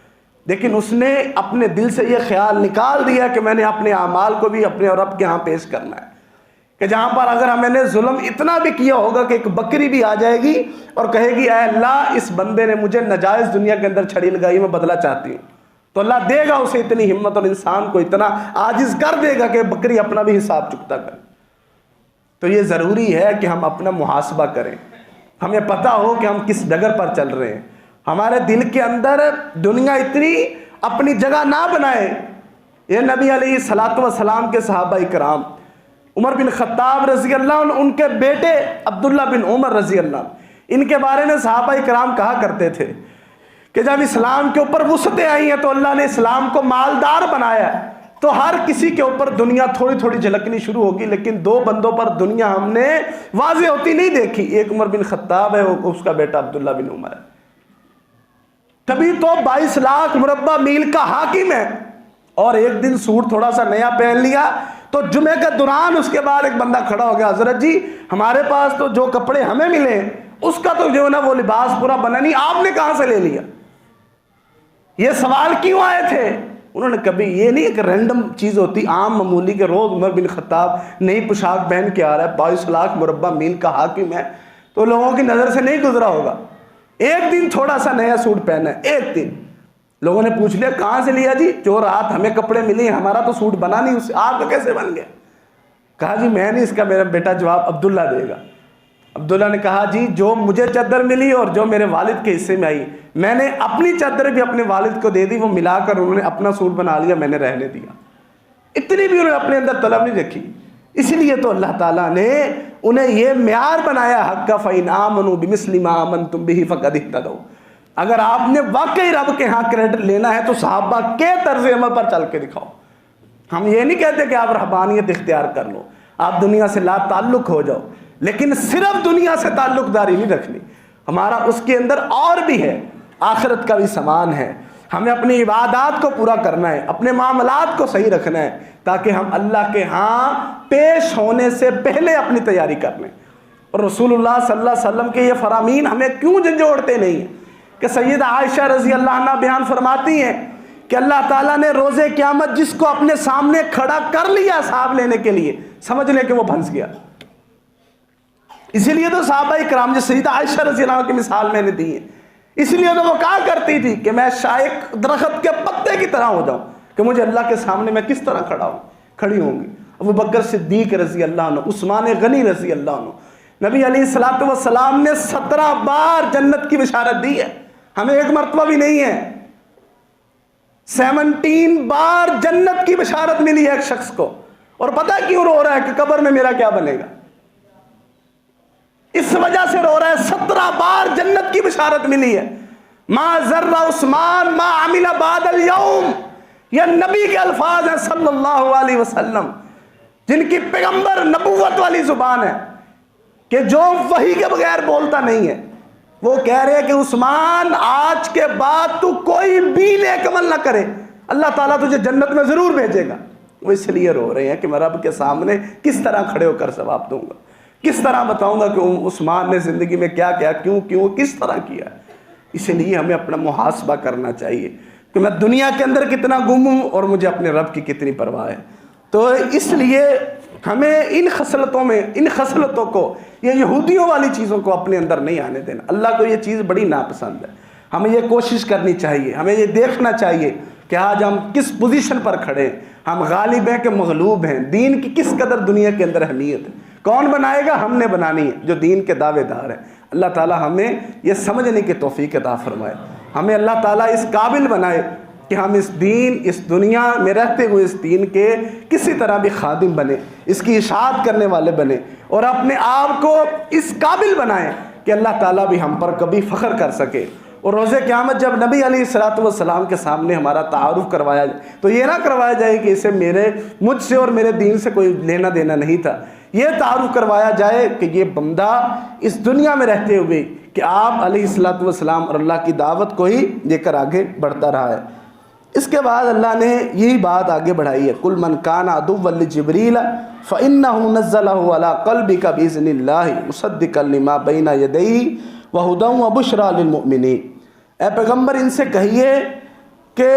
لیکن اس نے اپنے دل سے یہ خیال نکال دیا کہ میں نے اپنے اعمال کو بھی اپنے رب کے ہاں پیش کرنا ہے، کہ جہاں پر اگر میں نے ظلم اتنا بھی کیا ہوگا کہ ایک بکری بھی آ جائے گی اور کہے گی اے اللہ اس بندے نے مجھے ناجائز دنیا کے اندر چھڑی لگائی، میں بدلہ چاہتی ہوں، تو اللہ دے گا اسے اتنی ہمت اور انسان کو اتنا عاجز کر دے گا کہ بکری اپنا بھی حساب چکتا کرے. تو یہ ضروری ہے کہ ہم اپنا محاسبہ کریں، ہمیں پتہ ہو کہ ہم کس ڈگر پر چل رہے ہیں. ہمارے دل کے اندر دنیا اتنی اپنی جگہ نہ بنائے. یہ نبی علیہ الصلوۃ والسلام کے صحابہ کرام، عمر بن خطاب رضی اللہ عنہ، ان کے بیٹے عبداللہ بن عمر رضی اللہ عنہ، ان کے بارے میں صحابہ کرام کہا کرتے تھے کہ جب اسلام کے اوپر وسعتیں آئی ہیں تو اللہ نے اسلام کو مالدار بنایا، تو ہر کسی کے اوپر دنیا تھوڑی تھوڑی جھلکنی شروع ہوگی، لیکن 2 بندوں پر دنیا ہم نے واضح ہوتی نہیں دیکھی. ایک عمر بن خطاب ہے، اس کا بیٹا عبداللہ بن عمر ہے. کبھی تو 22 لاکھ مربع میل کا حاکم ہے، اور ایک دن سوٹ تھوڑا سا نیا پہن لیا تو جمعے کے دوران اس کے بعد ایک بندہ کھڑا ہو گیا، حضرت جی ہمارے پاس تو جو کپڑے ہمیں ملے اس کا تو جو ہے نا وہ لباس پورا بنا نہیں، آپ نے کہاں سے لے لیا؟ یہ سوال کیوں آئے تھے؟ انہوں نے کبھی یہ نہیں کہ رینڈم چیز ہوتی، عام معمولی کے روز عمر بن خطاب نئی پوشاک پہن کے آ رہا ہے، 22 لاکھ مربع میل کا حاکم ہے، تو لوگوں کی نظر سے نہیں گزرا ہوگا. ایک دن تھوڑا سا نیا سوٹ پہنا ہے، ایک دن لوگوں نے پوچھ لیا کہاں سے لیا جی؟ جو رات ہمیں کپڑے ملے ہمارا تو سوٹ بنا نہیں، اس سے آپ کا کیسے بن گیا؟ کہا جی میں نہیں، اس کا میرا بیٹا جواب عبداللہ دے گا. عبداللہ نے کہا جی جو مجھے چادر ملی اور جو میرے والد کے حصے میں آئی، میں نے اپنی چادر بھی اپنے والد کو دے دی، وہ ملا کر انہوں نے اپنا سوٹ بنا لیا، میں نے رہنے دیا. اتنی بھی انہوں نے اپنے اندر طلب نہیں رکھی. اسی لیے تو اللہ تعالیٰ نے انہیں یہ معیار بنایا حق کا فَإِنْ آمَنُوا بِمِثْلِ مَا آمَنْتُمْ بِهِ فَقَدِ اهْتَدَوْا. اگر آپ نے واقعی رب کے ہاں کریڈٹ لینا ہے تو صحابہ کے طرز عمل پر چل کے دکھاؤ. ہم یہ نہیں کہتے کہ آپ رہبانیت اختیار کر لو، آپ دنیا سے لا تعلق ہو جاؤ، لیکن صرف دنیا سے تعلق داری نہیں رکھنی. ہمارا اس کے اندر اور بھی ہے، آخرت کا بھی سامان ہے. ہمیں اپنی عبادات کو پورا کرنا ہے، اپنے معاملات کو صحیح رکھنا ہے، تاکہ ہم اللہ کے ہاں پیش ہونے سے پہلے اپنی تیاری کر لیں. اور رسول اللہ صلی اللہ علیہ وسلم کے یہ فرامین ہمیں کیوں جھنجھوڑتے نہیں ہیں کہ سیدہ عائشہ رضی اللہ عنہ بیان فرماتی ہیں کہ اللہ تعالیٰ نے روز قیامت جس کو اپنے سامنے کھڑا کر لیا حساب لینے کے لیے، سمجھ لیں کہ وہ پھنس گیا. اسی لیے تو صحابہ کرام جو سیدہ عائشہ رضی اللہ عنہ کی مثال میں نے دی ہے، اس لیے تو وہ کہا کرتی تھی کہ میں شائق درخت کے پتے کی طرح ہو جاؤں کہ مجھے اللہ کے سامنے میں کس طرح کھڑی ہوں گی. ابو بکر صدیق رضی اللہ عنہ، عثمان غنی رضی اللہ عنہ، نبی علیہ الصلوۃ والسلام نے 17 بار جنت کی بشارت دی ہے، ہمیں ایک مرتبہ بھی نہیں ہے. 17 بار جنت کی بشارت ملی ہے ایک شخص کو، اور پتہ کیوں رو رہا ہے کہ قبر میں میرا کیا بنے گا؟ اس وجہ سے رو رہا ہے 17 بار جنت کی بشارت ملی ہے. ما ذر عثمان ما عمل بعد اليوم، یہ نبی کے الفاظ ہیں صلی اللہ علیہ وسلم، جن کی پیغمبر نبوت والی زبان ہے کہ جو وحی کے بغیر بولتا نہیں ہے. وہ کہہ رہے ہیں کہ عثمان آج کے بعد تو کوئی بھی نیک عمل نہ کرے، اللہ تعالیٰ تجھے جنت میں ضرور بھیجے گا. وہ اس لیے رو رہے ہیں کہ میں رب کے سامنے کس طرح کھڑے ہو کر ثواب دوں گا، کس طرح بتاؤں گا کہ عثمان نے زندگی میں کیا کیا، کیوں کس طرح کیا۔ اسی لیے ہمیں اپنا محاسبہ کرنا چاہیے کہ میں دنیا کے اندر کتنا گم ہوں اور مجھے اپنے رب کی کتنی پرواہ ہے۔ تو اس لیے ہمیں ان خصلتوں کو، یہ یہودیوں والی چیزوں کو اپنے اندر نہیں آنے دینا۔ اللہ کو یہ چیز بڑی ناپسند ہے۔ ہمیں یہ کوشش کرنی چاہیے، ہمیں یہ دیکھنا چاہیے کہ آج ہم کس پوزیشن پر کھڑے ہیں، ہم غالب ہیں کہ مغلوب ہیں، دین کی کس قدر دنیا کے اندر اہمیت ہے۔ کون بنائے گا؟ ہم نے بنانی ہے جو دین کے دعوے دار ہیں۔ اللہ تعالی ہمیں یہ سمجھنے کی توفیق عطا فرمائے، ہمیں اللہ تعالیٰ اس قابل بنائے کہ ہم اس دین، اس دنیا میں رہتے ہوئے اس دین کے کسی طرح بھی خادم بنے، اس کی اشاعت کرنے والے بنے، اور اپنے آپ کو اس قابل بنائیں کہ اللہ تعالیٰ بھی ہم پر کبھی فخر کر سکے۔ اور روز قیامت جب نبی علیہ السلام کے سامنے ہمارا تعارف کروایا جائے تو یہ نہ کروایا جائے کہ اسے مجھ سے اور میرے دین سے کوئی لینا دینا نہیں تھا، یہ تعارف کروایا جائے کہ یہ بندہ اس دنیا میں رہتے ہوئے کہ آپ علیہ السلام اور اللہ کی دعوت کو ہی لے کر آگے بڑھتا رہا ہے۔ اس کے بعد اللہ نے یہی بات آگے بڑھائی ہے، قُلْ مَنْ كَانَ عَدُوًّا لِجِبْرِيلَ فَإِنَّهُ نَزَّلَهُ عَلَىٰ قَلْبِكَ بِإِذْنِ اللَّهِ مُصَدِّقًا لِمَا بَيْنَ يَدَيْهِ وَهُدًى وَبُشْرَىٰ لِلْمُؤْمِنِينَ۔ اے پیغمبر ان سے کہیے کہ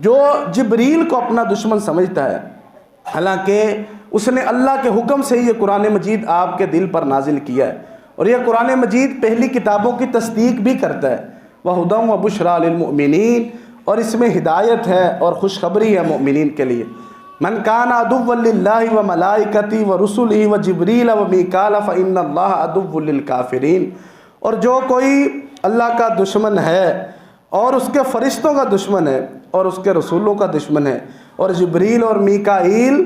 جو جبریل کو اپنا دشمن سمجھتا ہے، حالانکہ اس نے اللہ کے حکم سے یہ قرآن مجید آپ کے دل پر نازل کیا ہے، اور یہ قرآن مجید پہلی کتابوں کی تصدیق بھی کرتا ہے، وَهُدًى وَبُشْرَىٰ لِلْمُؤْمِنِينَ، اور اس میں ہدایت ہے اور خوشخبری ہے مومنین کے لیے۔ مَنْ كَانَ عَدُوًّا لِلَّهِ وَمَلَائِكَتِهِ وَرُسُلِهِ وَجِبْرِيلَ وَمِيكَالَ فَإِنَّ اللَّهَ عَدُوٌّ لِلْكَافِرِينَ، اور جو کوئی اللہ کا دشمن ہے اور اس کے فرشتوں کا دشمن ہے اور اس کے رسولوں کا دشمن ہے اور جبریل اور میکائیل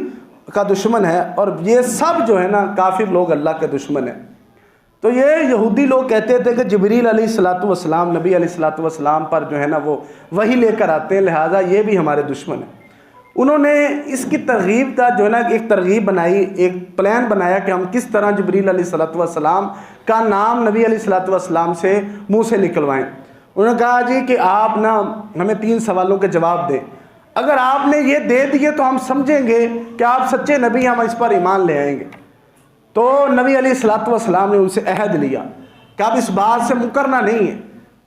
کا دشمن ہے، اور یہ سب جو ہے نا کافر لوگ اللہ کے دشمن ہیں۔ تو یہ یہودی لوگ کہتے تھے کہ جبریل علیہ السلام نبی علیہ السلام پر جو ہے نا وہ وحی لے کر آتے ہیں، لہٰذا یہ بھی ہمارے دشمن ہیں۔ انہوں نے اس کی ترغیب کا جو ہے نا ایک ترغیب بنائی، ایک پلان بنایا کہ ہم کس طرح جبریل علیہ السلام کا نام نبی علیہ السلام سے منہ سے نکلوائیں۔ انہوں نے کہا جی کہ آپ نا ہمیں 3 سوالوں کے جواب دیں، اگر آپ نے یہ دے دیے تو ہم سمجھیں گے کہ آپ سچے نبی، ہم اس پر ایمان لے آئیں گے۔ تو نبی علیہ السلام نے ان سے عہد لیا کہ آپ اس بات سے مکرنا نہیں ہے۔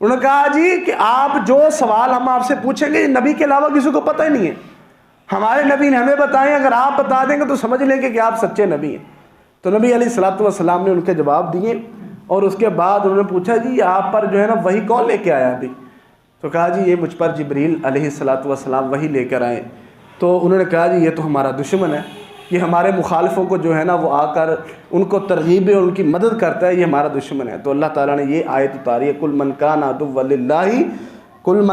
انہوں نے کہا جی کہ آپ جو سوال ہم آپ سے پوچھیں گے نبی کے علاوہ کسی کو پتہ ہی نہیں ہے، ہمارے نبی نے ہمیں بتائیں، اگر آپ بتا دیں گے تو سمجھ لیں گے کہ آپ سچے نبی ہیں۔ تو نبی علیہ السلام نے ان کے جواب دیے، اور اس کے بعد انہوں نے پوچھا جی آپ پر جو ہے نا وحی کون لے کے آیا ابھی؟ تو کہا جی یہ مجھ پر جبریل علیہ السلام وحی لے کر آئے۔ تو انہوں نے کہا جی یہ تو ہمارا دشمن ہے، یہ ہمارے مخالفوں کو جو ہے نا وہ آ کر ان کو ترغیب اور ان کی مدد کرتا ہے، یہ ہمارا دشمن ہے۔ تو اللہ تعالیٰ نے یہ آیت اتاری ہے، قُلْ مَنْ كَانَ عَدُوًّا لِلَّهِ قُلْ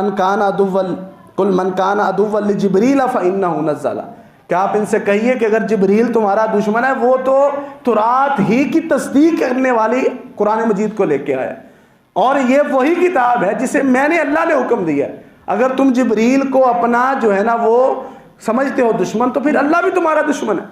مَنْ كَانَ عَدُوًّا لِجِبْرِيلَ فَإِنَّهُ نَزَّلَ، کہ آپ ان سے کہیے کہ اگر جبریل تمہارا دشمن ہے، وہ تو تورات ہی کی تصدیق کرنے والی قرآن مجید کو لے کے آیا، اور یہ وہی کتاب ہے جسے میں نے اللہ نے حکم دیا ہے۔ اگر تم جبریل کو اپنا جو ہے نا وہ سمجھتے ہو دشمن، تو پھر اللہ بھی تمہارا دشمن ہے۔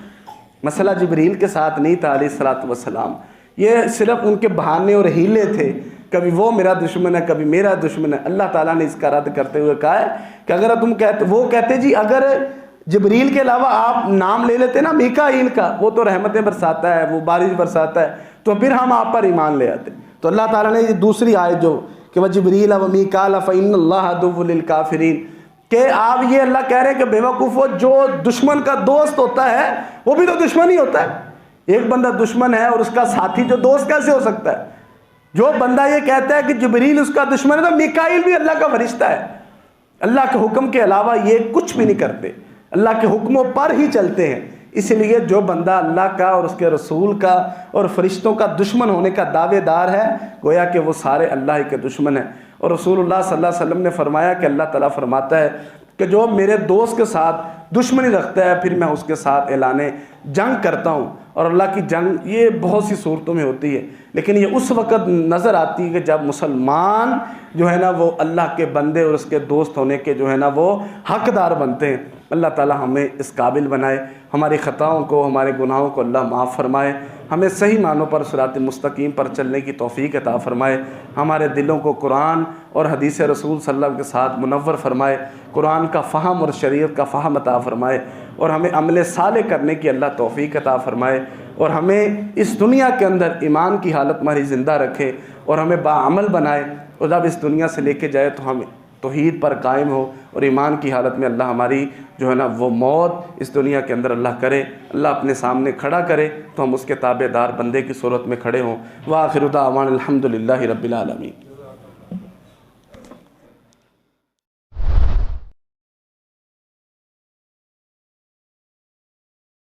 مسئلہ جبریل کے ساتھ نہیں تھا علیہ السلام، یہ صرف ان کے بہانے اور ہیلے تھے، کبھی وہ میرا دشمن ہے کبھی میرا دشمن ہے۔ اللہ تعالیٰ نے اس کا رد کرتے ہوئے کہا ہے کہ اگر تم وہ کہتے جی اگر جبریل کے علاوہ آپ نام لے لیتے نا میکائیل کا، وہ تو رحمتیں برساتا ہے، وہ بارش برساتا ہے، تو پھر ہم آپ پر ایمان لے آتے۔ تو اللہ تعالیٰ نے یہ دوسری آیت جو کہ وَجِبْرِيلَ وَمِيكَالَ فَإِنَّ اللَّهَ عَدُوٌّ لِلْكَافِرِينَ، کہ آپ یہ اللہ کہہ رہے ہیں کہ بے وقوفو، جو دشمن کا دوست ہوتا ہے وہ بھی تو دشمن ہی ہوتا ہے۔ ایک بندہ دشمن ہے اور اس کا ساتھی جو دوست کیسے ہو سکتا ہے؟ جو بندہ یہ کہتا ہے کہ جبریل اس کا دشمن ہے، تو میکائیل بھی اللہ کا فرشتہ ہے۔ اللہ کے حکم کے علاوہ یہ کچھ بھی نہیں کرتے، اللہ کے حکموں پر ہی چلتے ہیں۔ اس لیے جو بندہ اللہ کا اور اس کے رسول کا اور فرشتوں کا دشمن ہونے کا دعوے دار ہے، گویا کہ وہ سارے اللہ کے دشمن ہیں۔ اور رسول اللہ صلی اللہ علیہ وسلم نے فرمایا کہ اللہ تعالیٰ فرماتا ہے کہ جو میرے دوست کے ساتھ دشمنی رکھتا ہے، پھر میں اس کے ساتھ اعلان جنگ کرتا ہوں۔ اور اللہ کی جنگ یہ بہت سی صورتوں میں ہوتی ہے، لیکن یہ اس وقت نظر آتی ہے کہ جب مسلمان جو ہے نا وہ اللہ کے بندے اور اس کے دوست ہونے کے جو ہے نا وہ حقدار بنتے ہیں۔ اللہ تعالیٰ ہمیں اس قابل بنائے، ہماری خطاؤں کو، ہمارے گناہوں کو اللہ معاف فرمائے، ہمیں صحیح معنوں پر صراط مستقیم پر چلنے کی توفیق عطا فرمائے، ہمارے دلوں کو قرآن اور حدیث رسول صلی اللہ علیہ وسلم کے ساتھ منور فرمائے، قرآن کا فہم اور شریعت کا فہم عطا فرمائے، اور ہمیں عمل صالح کرنے کی اللہ توفیق عطا فرمائے، اور ہمیں اس دنیا کے اندر ایمان کی حالت ہماری زندہ رکھے اور ہمیں باعمل بنائے، اور جب اس دنیا سے لے کے جائے تو ہم توحید پر قائم ہو اور ایمان کی حالت میں اللہ ہماری جو ہے نا وہ موت اس دنیا کے اندر اللہ کرے، اللہ اپنے سامنے کھڑا کرے تو ہم اس کے تابع دار بندے کی صورت میں کھڑے ہوں۔ وآخر دعوانا الحمدللہ رب العالمین۔